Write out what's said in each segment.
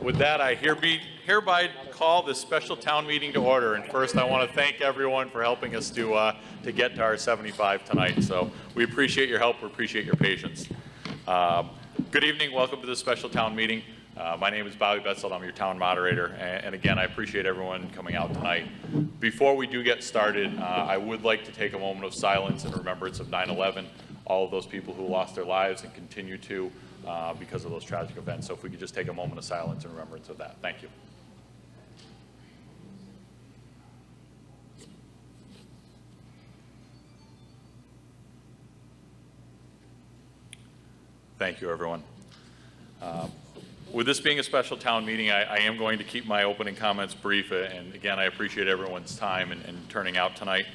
With that, I hereby call this special town meeting to order. And first, I want to thank everyone for helping us to get to our 75 tonight. So we appreciate your help. We appreciate your patience. Good evening. Welcome to this special town meeting. My name is Bobby Betzold. I'm your town moderator. And again, I appreciate everyone coming out tonight. Before we do get started, I would like to take a moment of silence in remembrance of 9/11, all of those people who lost their lives and continue to because of those tragic events. So if we could just take a moment of silence in remembrance of that. Thank you. Thank you, everyone. With this being a special town meeting, I am going to keep my opening comments brief. And again, I appreciate everyone's time and turning out tonight.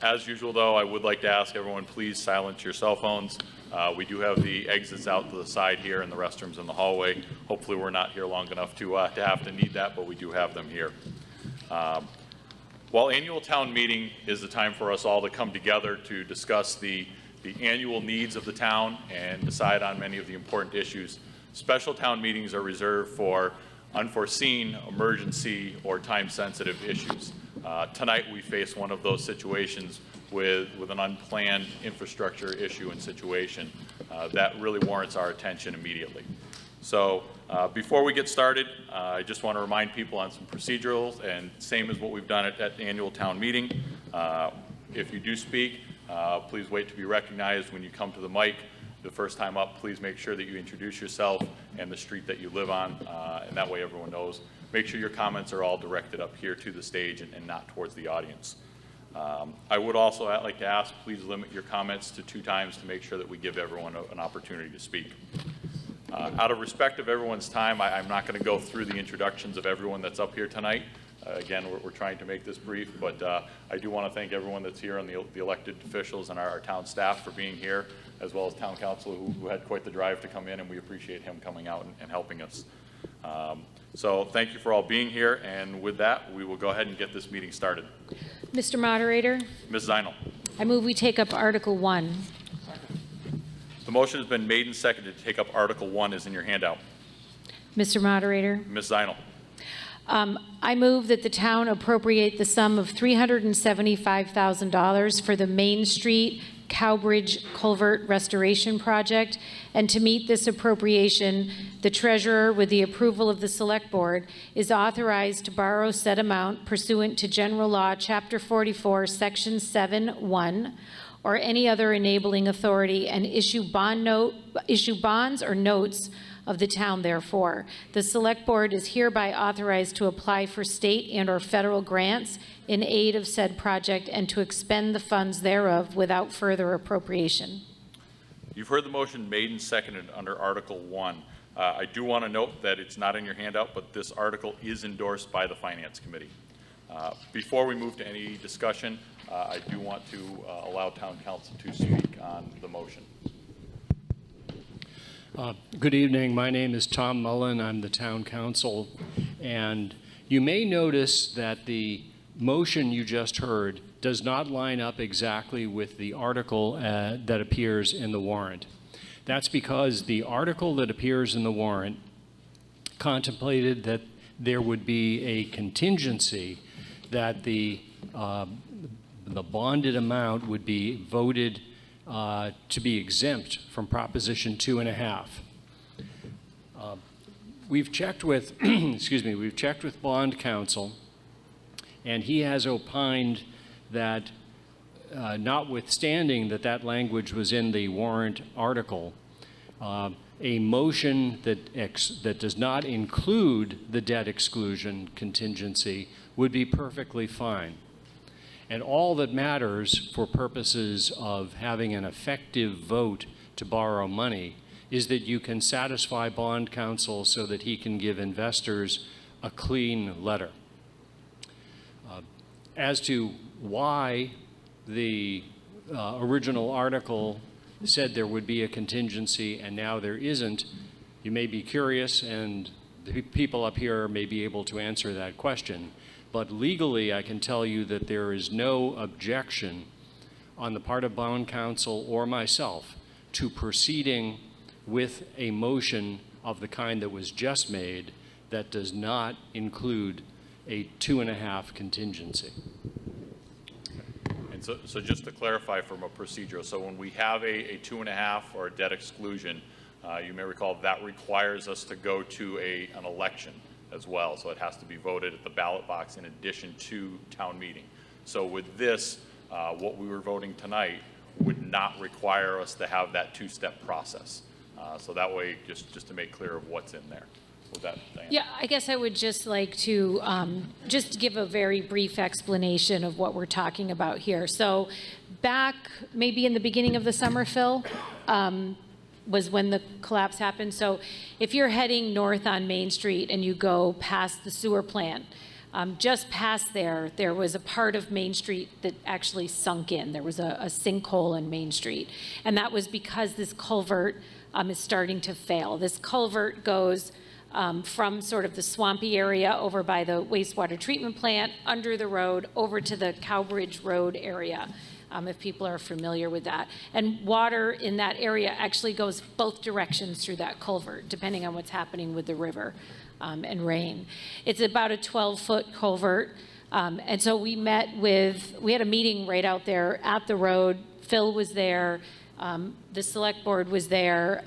As usual, though, I would like to ask everyone, please silence your cell phones. We do have the exits out to the side here and the restrooms in the hallway. Hopefully we're not here long enough to have to need that, but we do have them here. While annual town meeting is the time for us all to come together to discuss the annual needs of the town and decide on many of the important issues, special town meetings are reserved for unforeseen, emergency, or time-sensitive issues. Tonight we face one of those situations with an unplanned infrastructure issue and situation that really warrants our attention immediately. So before we get started, I just want to remind people on some procedurals, and same as what we've done at the annual town meeting. If you do speak, please wait to be recognized when you come to the mic. The first time up, please make sure that you introduce yourself and the street that you live on, and that way everyone knows. Make sure your comments are all directed up here to the stage and not towards the audience. I would also like to ask, please limit your comments to 2 times to make sure that we give everyone an opportunity to speak. Out of respect of everyone's time, I'm not going to go through the introductions of everyone that's up here tonight. Again, we're trying to make this brief, but I do want to thank everyone that's here and the elected officials and our town staff for being here, as well as town council who had quite the drive to come in, and we appreciate him coming out and helping us. So thank you for all being here, and with that, we will go ahead and get this meeting started. Mr. Moderator. Ms. Zinal. I move we take up Article 1. The motion has been made and seconded to take up Article 1 is in your handout. Mr. Moderator. Ms. Zinal. I move that the town appropriate the sum of $375,000 for the Main Street Cowbridge Culvert Restoration Project, and to meet this appropriation, the treasurer, with the approval of the Select Board, is authorized to borrow said amount pursuant to General Law, Chapter 44, Section 7(1), or any other enabling authority, and issue bonds or notes of the town therefore. The Select Board is hereby authorized to apply for state and/or federal grants in aid of said project and to expend the funds thereof without further appropriation. You've heard the motion made and seconded under Article 1. I do want to note that it's not in your handout, but this article is endorsed by the Finance Committee. Before we move to any discussion, I do want to allow Town Council to speak on the motion. Good evening. My name is Tom Mullen. I'm the Town Council. And you may notice that the motion you just heard does not line up exactly with the article that appears in the warrant. That's because the article that appears in the warrant contemplated that there would be a contingency that the bonded amount would be voted to be exempt from Proposition 2.5. We've checked with, we've checked with bond counsel, and he has opined that notwithstanding that language was in the warrant article, a motion that does not include the debt exclusion contingency would be perfectly fine. And all that matters for purposes of having an effective vote to borrow money is that you can satisfy bond counsel so that he can give investors a clean letter. As to why the original article said there would be a contingency and now there isn't, you may be curious, and the people up here may be able to answer that question. But legally, I can tell you that there is no objection on the part of bond counsel or myself to proceeding with a motion of the kind that was just made that does not include a 2.5 contingency. And so just to clarify from a procedure, so when we have a 2.5 or a debt exclusion, you may recall that requires us to go to an election as well. So it has to be voted at the ballot box in addition to town meeting. So with this, what we were voting tonight would not require us to have that two-step process. So that way, just to make clear of what's in there. With that, Diane? Yeah, I guess I would just like to just give a very brief explanation of what we're talking about here. So back maybe in the beginning of the summer, Phil, was when the collapse happened. So if you're heading north on Main Street and you go past the sewer plant, just past there was a part of Main Street that actually sunk in. There was a sinkhole in Main Street. And that was because this culvert is starting to fail. This culvert goes from sort of the swampy area over by the wastewater treatment plant, under the road, over to the Cowbridge Road area, if people are familiar with that. And water in that area actually goes both directions through that culvert, depending on what's happening with the river and rain. It's about a 12-foot culvert. And so we had a meeting right out there at the road. Phil was there. The select board was there,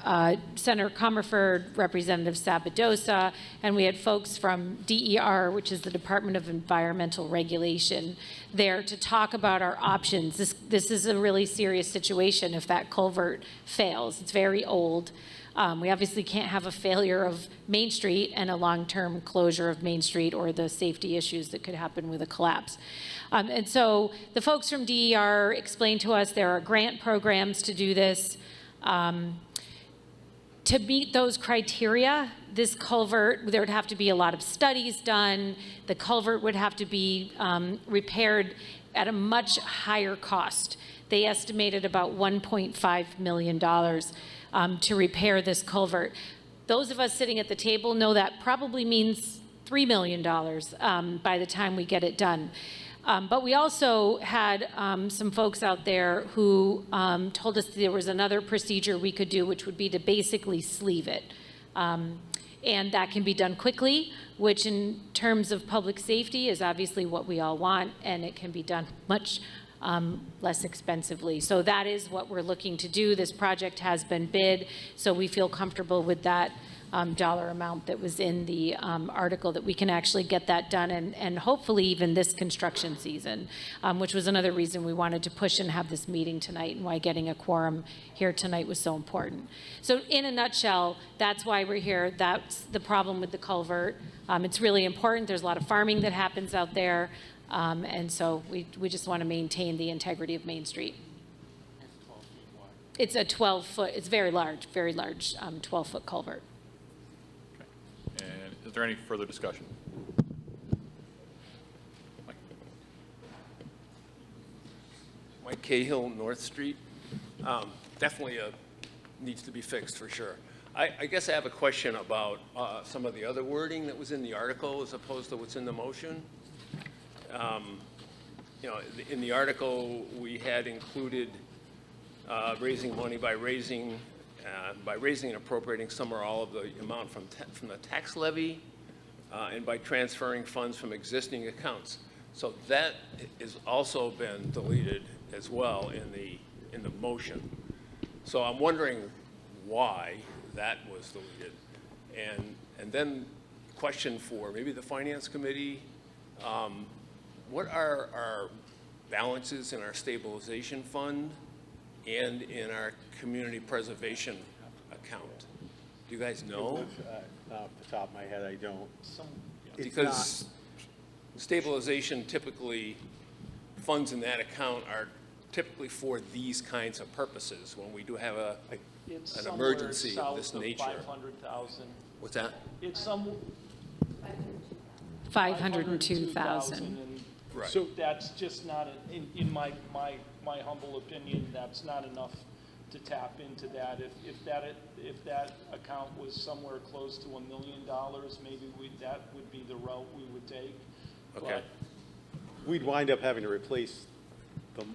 Senator Comerford, Representative Sabadosa, and we had folks from DER, which is the Department of Environmental Regulation, there to talk about our options. This is a really serious situation if that culvert fails. It's very old. We obviously can't have a failure of Main Street and a long-term closure of Main Street or the safety issues that could happen with a collapse. And so the folks from DER explained to us there are grant programs to do this. To meet those criteria, this culvert, there would have to be a lot of studies done. The culvert would have to be repaired at a much higher cost. They estimated about $1.5 million to repair this culvert. Those of us sitting at the table know that probably means $3 million by the time we get it done. But we also had some folks out there who told us there was another procedure we could do, which would be to basically sleeve it. And that can be done quickly, which in terms of public safety is obviously what we all want, and it can be done much less expensively. So that is what we're looking to do. This project has been bid, so we feel comfortable with that dollar amount that was in the article, that we can actually get that done, and hopefully even this construction season, which was another reason we wanted to push and have this meeting tonight, and why getting a quorum here tonight was so important. So in a nutshell, that's why we're here. That's the problem with the culvert. It's really important. There's a lot of farming that happens out there, and so we just want to maintain the integrity of Main Street. It's a 12-foot, it's very large 12-foot culvert. And is there any further discussion? Mike. Mike Cahill, North Street. Definitely needs to be fixed for sure. I guess I have a question about some of the other wording that was in the article as opposed to what's in the motion. You know, in the article, we had included raising money by raising and appropriating some or all of the amount from the tax levy and by transferring funds from existing accounts. So that has also been deleted as well in the motion. So I'm wondering why that was deleted. And then question for maybe the Finance Committee, what are our balances in our stabilization fund and in our community preservation account? Do you guys know? Off the top of my head, I don't. Because stabilization typically, funds in that account are typically for these kinds of purposes when we do have an emergency of this nature. 500,000. What's that? It's some 502,000. Right. So that's just not, in my humble opinion, that's not enough to tap into that. If that account was somewhere close to $1 million, maybe that would be the route we would take. Okay. We'd wind up having to replace But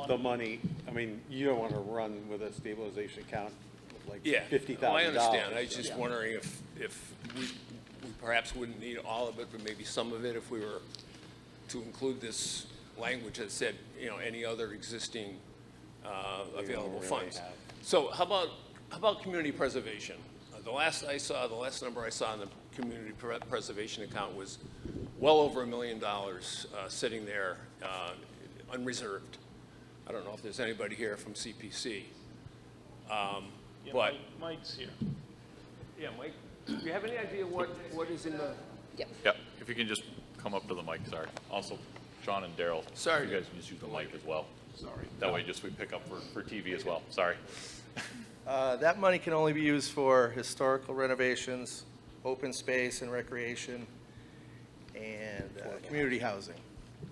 the money. I mean, you don't want to run with a stabilization account with like Yeah. $50,000. Well, I understand. I was just wondering if we perhaps wouldn't need all of it, but maybe some of it if we were to include this language that said, any other existing available funds. So how about community preservation? The last number I saw in the community preservation account was well over $1 million sitting there unreserved. I don't know if there's anybody here from CPC. Yeah, But Mike's here. yeah, Mike, do you have any idea what is in the? Yep, if you can just come up to the mic, sorry. Also, Sean and Daryl. Sorry. You guys can just use the mic as well. Sorry. That way just we pick up for TV as well, sorry. That money can only be used for historical renovations, open space and recreation, and community housing.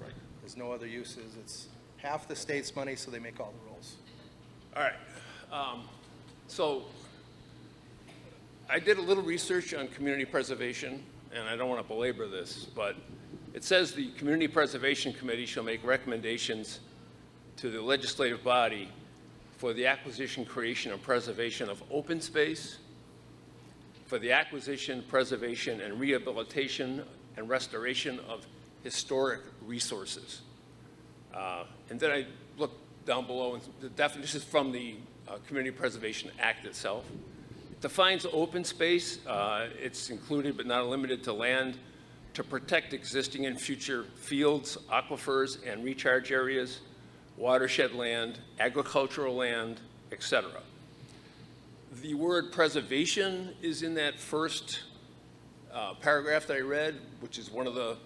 Right. There's no other uses. It's half the state's money, so they make all the rules. All right. So I did a little research on community preservation, and I don't want to belabor this, but it says the Community Preservation Committee shall make recommendations to the legislative body for the acquisition, creation, and preservation of open space, for the acquisition, preservation, and rehabilitation and restoration of historic resources. And then I looked down below, and the definitions from the Community Preservation Act itself. It defines open space. It's included but not limited to land to protect existing and future fields, aquifers, and recharge areas, watershed land, agricultural land, etc. The word preservation is in that first paragraph that I read, which is one of the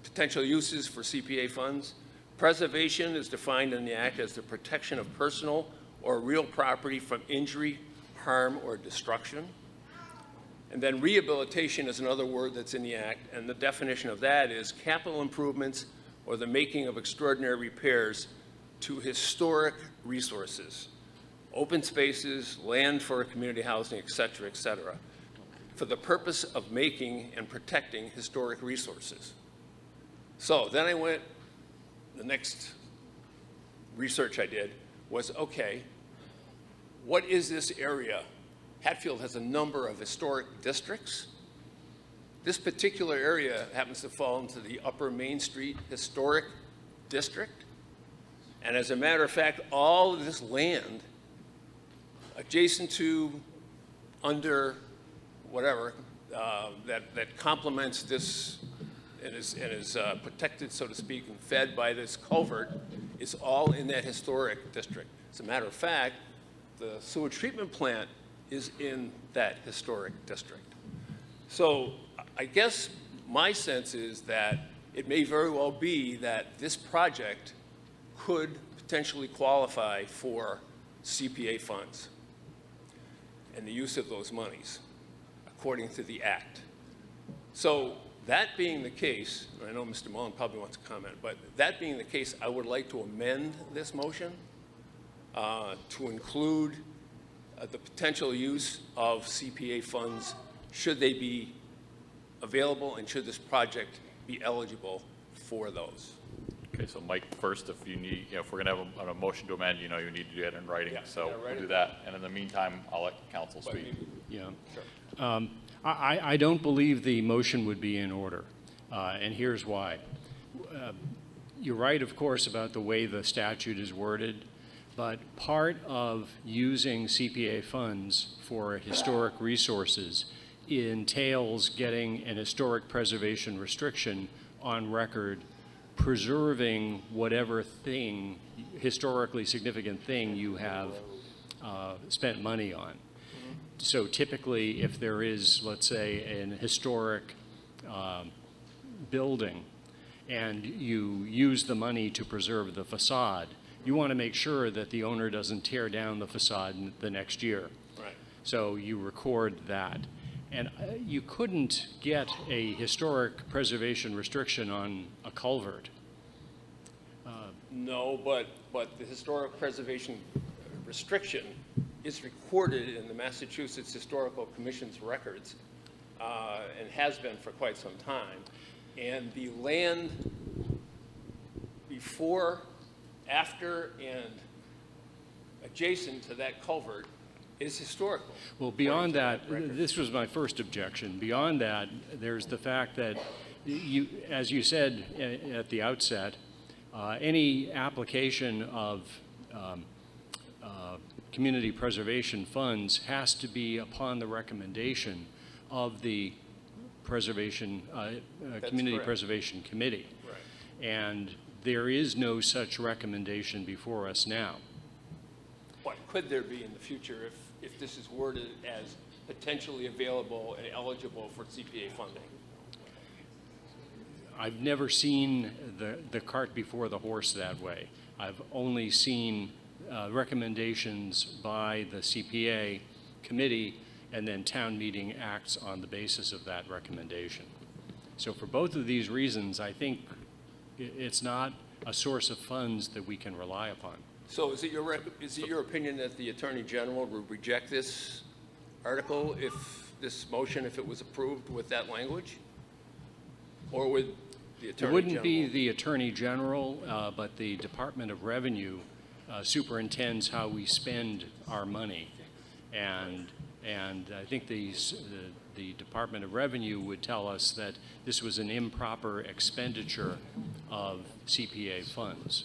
potential uses for CPA funds. Preservation is defined in the Act as the protection of personal or real property from injury, harm, or destruction. And then rehabilitation is another word that's in the Act, and the definition of that is capital improvements or the making of extraordinary repairs to historic resources, open spaces, land for community housing, et cetera, for the purpose of making and protecting historic resources. So then I went, the next research I did was, okay, what is this area? Hatfield has a number of historic districts. This particular area happens to fall into the Upper Main Street Historic District. And as a matter of fact, all of this land adjacent to, under, whatever, that complements this and is protected, so to speak, and fed by this culvert is all in that historic district. As a matter of fact, the sewage treatment plant is in that historic district. So I guess my sense is that it may very well be that this project could potentially qualify for CPA funds and the use of those monies, according to the Act. So that being the case, I know Mr. Mullen probably wants to comment, but that being the case, I would like to amend this motion to include the potential use of CPA funds should they be available and should this project be eligible for those. Okay, so Mike, first, if you need, if we're gonna have a motion to amend, you need to do it in writing, Yeah, so yeah, write we'll it. do that. And in the meantime, I'll let council But speak. Yeah. I don't believe the motion would be in order, and here's why. You're right, of course, about the way the statute is worded, but part of using CPA funds for historic resources entails getting an historic preservation restriction on record, preserving whatever thing, historically significant thing you have spent money on. So typically, if there is, let's say, an historic building and you use the money to preserve the facade, you want to make sure that the owner doesn't tear down the facade the next year. Right. So you record that. And you couldn't get a historic preservation restriction on a culvert. No, but the historic preservation restriction is recorded in the Massachusetts Historical Commission's records and has been for quite some time. And the land before, after, and adjacent to that culvert is historical. Well, beyond that, this was my first objection. Beyond that, there's the fact that you, as you said at the outset, any application of community preservation funds has to be upon the recommendation of the preservation, Community correct. Preservation Committee. Right. And there is no such recommendation before us now. What could there be in the future if this is worded as potentially available and eligible for CPA funding? I've never seen the cart before the horse that way. I've only seen recommendations by the CPA committee, and then town meeting acts on the basis of that recommendation. So for both of these reasons, I think it's not a source of funds that we can rely upon. So is it your opinion that the Attorney General would reject this article this motion, if it was approved with that language? Or would the Attorney General? It wouldn't be the Attorney General, but the Department of Revenue superintends how we spend our money. And I think the Department of Revenue would tell us that this was an improper expenditure of CPA funds.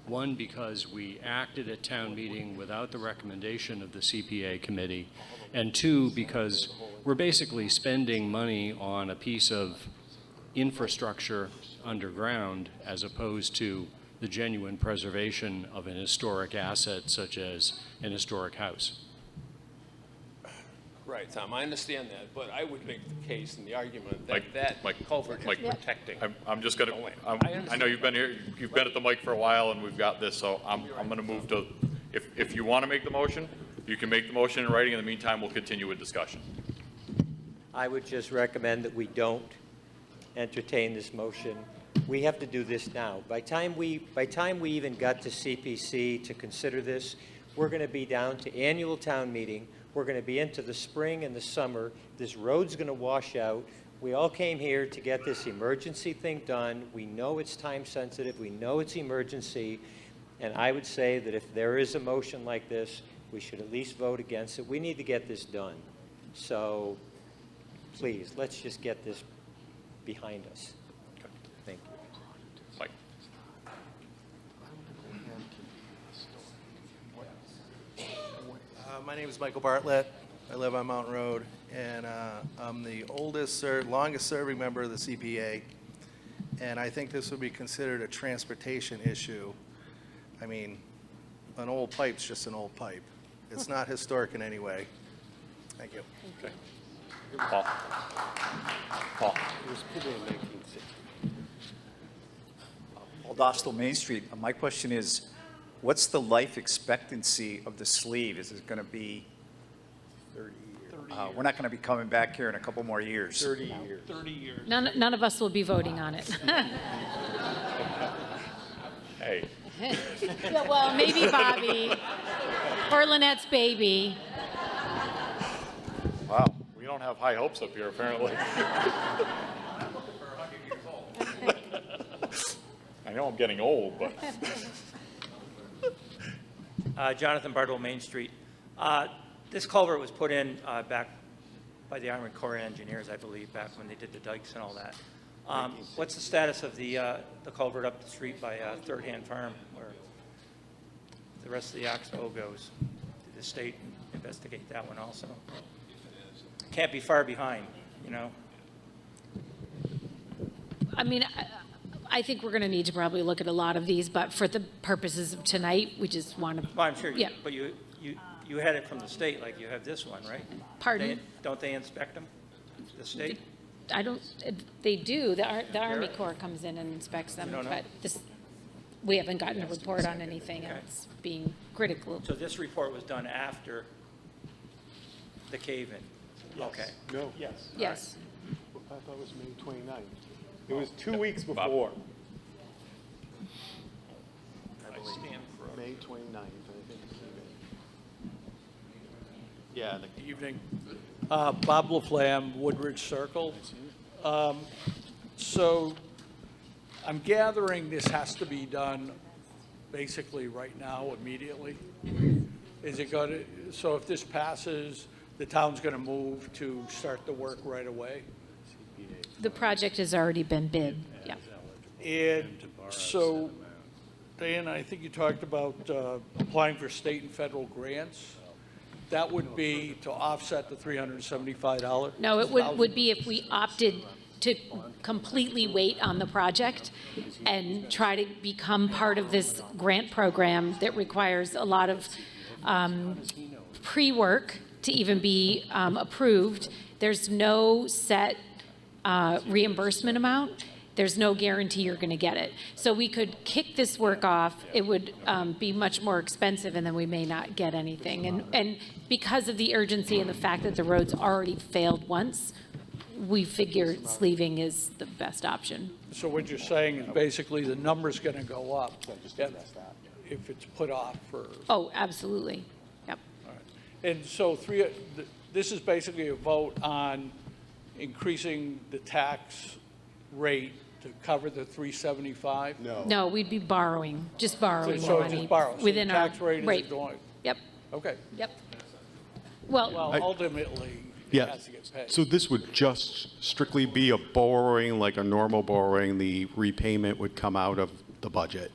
One, because we acted at town meeting without the recommendation of the CPA committee, and two, because we're basically spending money on a piece of infrastructure underground as opposed to the genuine preservation of an historic asset such as an historic house. Right, Tom, I understand that, but I would make the case and the argument that Mike, culvert is Mike, protecting. I'm just going Wait, to, I know you've been here, you've been at the mic for a while, and we've got this, so I'm going to move to, if you want to make the motion, you can make the motion in writing. In the meantime, we'll continue with discussion. I would just recommend that we don't entertain this motion. We have to do this now. By time we even got to CPC to consider this, we're going to be down to annual town meeting. We're going to be into the spring and the summer. This road's going to wash out. We all came here to get this emergency thing done. We know it's time sensitive. We know it's emergency. And I would say that if there is a motion like this, we should at least vote against it. We need to get this done. So please, let's just get this behind us. Thank you. Mike. My name is Michael Bartlett. I live on Mountain Road, and I'm the longest serving member of the CPA. And I think this would be considered a transportation issue. I mean, an old pipe's just an old pipe. It's not historic in any way. Thank you. Okay. Paul. Paul. It was put in 1960. Dostal Main Street. My question is, what's the life expectancy of the sleeve? Is it going to be 30 years. we're not going to be coming back here in a couple more years? 30 years. 30 years. None of us will be voting on it. Hey. Yeah, well, maybe Bobby or Lynette's baby. Wow. We don't have high hopes up here, apparently. I know I'm getting old, but. Jonathan Bartle, Main Street. This culvert was put in back by the Army Corps of Engineers, I believe, back when they did the dikes and all that. What's the status of the culvert up the street by Third Hand Farm, where the rest of the Oxbow goes? Did the state investigate that one also? Can't be far behind, you know? I mean, I think we're going to need to probably look at a lot of these, but for the purposes of tonight, we just want to. Well, I'm sure, Yeah. but you had it from the state, like you have this one, right? Pardon? Don't they inspect them, the state? I don't, they do, the Army Corps comes in and inspects them, You don't know? but this, we haven't gotten a report on anything else being critical. So this report was done after the cave-in? Okay. No. Yes. Yes. I thought it was May 29th. It was 2 weeks before. I stand for May 29th, I think it came in. Yeah, the evening. Bob LaFlamme, Woodridge Circle. So I'm gathering this has to be done basically right now, immediately. Is it going to, so if this passes, the town's going to move to start the work right away? The project has already been bid, yeah. And so, Diana, I think you talked about applying for state and federal grants. That would be to offset the $375? No, it would be if we opted to completely wait on the project and try to become part of this grant program that requires a lot of pre-work to even be approved. There's no set reimbursement amount. There's no guarantee you're going to get it. So we could kick this work off. It would be much more expensive, and then we may not get anything. And because of the urgency and the fact that the road's already failed once, we figure sleeving is the best option. So what you're saying is basically the number's going to go up if it's put off for... Oh, absolutely. Yep. All right. And so this is basically a vote on increasing the tax rate to cover the 375? No, we'd be borrowing, just borrowing So more just money borrow. So within the our tax rate is going... Yep. Okay. Yep. Well, Well, ultimately, it Yeah, has to get paid. so this would just strictly be a borrowing, like a normal borrowing. The repayment would come out of the budget,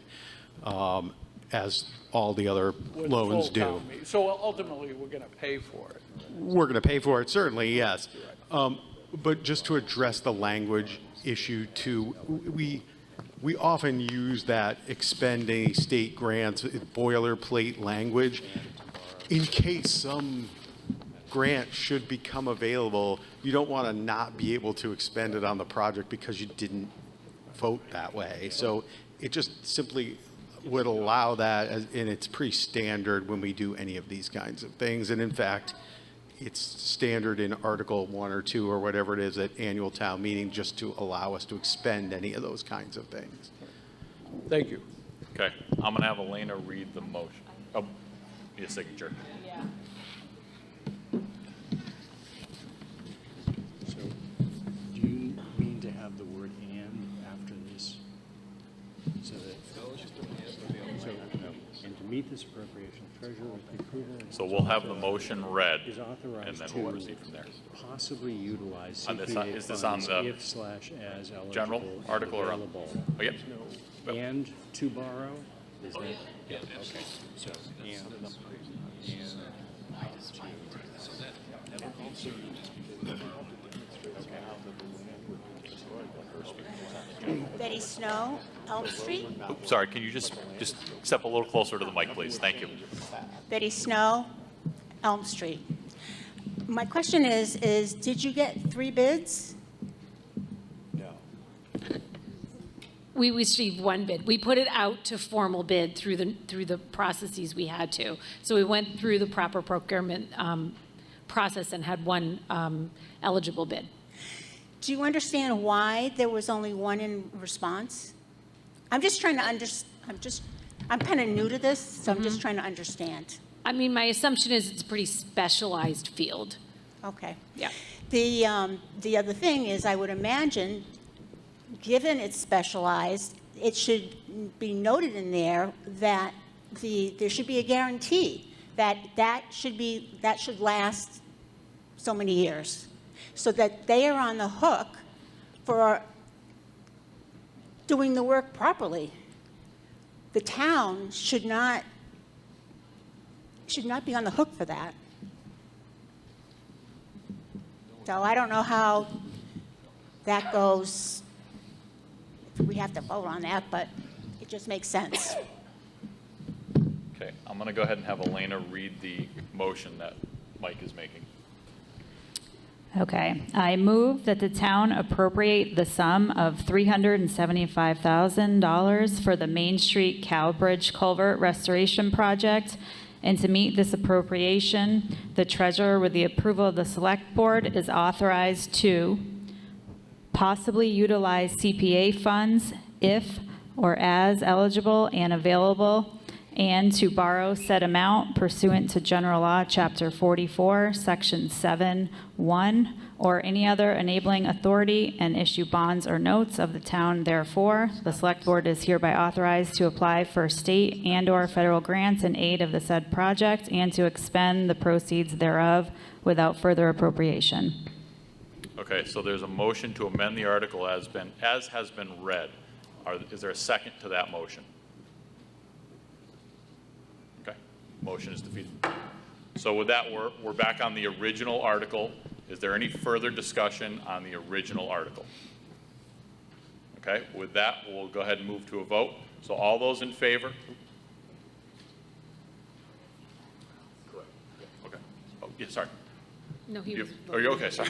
as all the other With loans full do. town meeting. So ultimately, we're going to pay for it. We're going to pay for it, certainly, yes. But just to address the language issue too, we often use that expend any state grants, boilerplate language, in case some grant should become available. You don't want to not be able to expend it on the project because you didn't vote that way. So it just simply would allow that, and it's pretty standard when we do any of these kinds of things. And in fact, it's standard in Article 1 or 2 or whatever it is at annual town meeting, just to allow us to expend any of those kinds of things. Thank you. Okay, I'm going to have Elena read the motion. Oh, need a signature. So, do you mean to have the word "and" after this? So that, and to meet this appropriation, treasurer with the approval. So we'll have the motion read, Is authorized and then we'll to proceed from there. possibly utilize On this- CPA is this funds on the if/as eligible general and article or on- available. Oh, yep. And to borrow? Is that? Yeah. Okay. So, Betty Snow, Elm Street. Oops, sorry, can you just step a little closer to the mic, please? Thank you. Betty Snow, Elm Street. My question is did you get 3 bids? we received one bid. We put it out to formal bid through the processes we had to. So we went through the proper procurement process and had one eligible bid. Do you understand why there was only one in response? I'm just trying to I'm kind of new to this, so I'm just trying to understand. I mean, my assumption is it's a pretty specialized field. Okay. Yeah. The other thing is, I would imagine, given it's specialized, it should be noted in there that there should be a guarantee that should last so many years, so that they are on the hook for doing the work properly. The town should not be on the hook for that. So I don't know how that goes. We have to vote on that, but it just makes sense. Okay, I'm going to go ahead and have Elena read the motion that Mike is making. Okay, I move that the town appropriate the sum of $375,000 for the Main Street Cowbridge Culvert Restoration Project, and to meet this appropriation, the treasurer, with the approval of the select board, is authorized to possibly utilize CPA funds if or as eligible and available, and to borrow said amount pursuant to General Law, Chapter 44, Section 7(1), or any other enabling authority, and issue bonds or notes of the town therefore. The Select Board is hereby authorized to apply for state and/or federal grants in aid of the said project and to expend the proceeds thereof without further appropriation. Okay, so there's a motion to amend the article as has been read. Is there a second to that motion? Okay, motion is defeated. So with that, we're back on the original article. Is there any further discussion on the original article? Okay, with that, we'll go ahead and move to a vote. So all those in favor? Correct. Okay. Oh, yeah, sorry. No, he was. Are you okay? Sorry.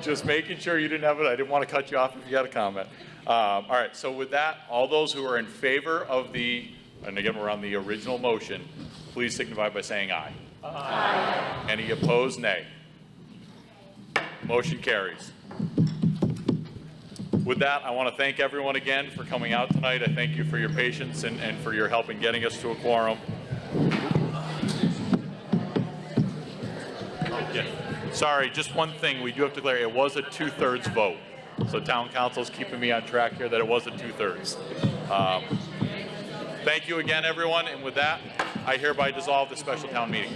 Just making sure you didn't have it. I didn't want to cut you off if you got a comment. All right. So with that, all those who are in favor of and again, we're on the original motion, please signify by saying aye. Aye. Any opposed, nay. Motion carries. With that, I want to thank everyone again for coming out tonight. I thank you for your patience and for your help in getting us to a quorum. Yeah. Sorry, just one thing. We do have to declare it was a 2/3 vote. So town council's keeping me on track here that it was a 2/3. Thank you again, everyone. And with that, I hereby dissolve the special town meeting.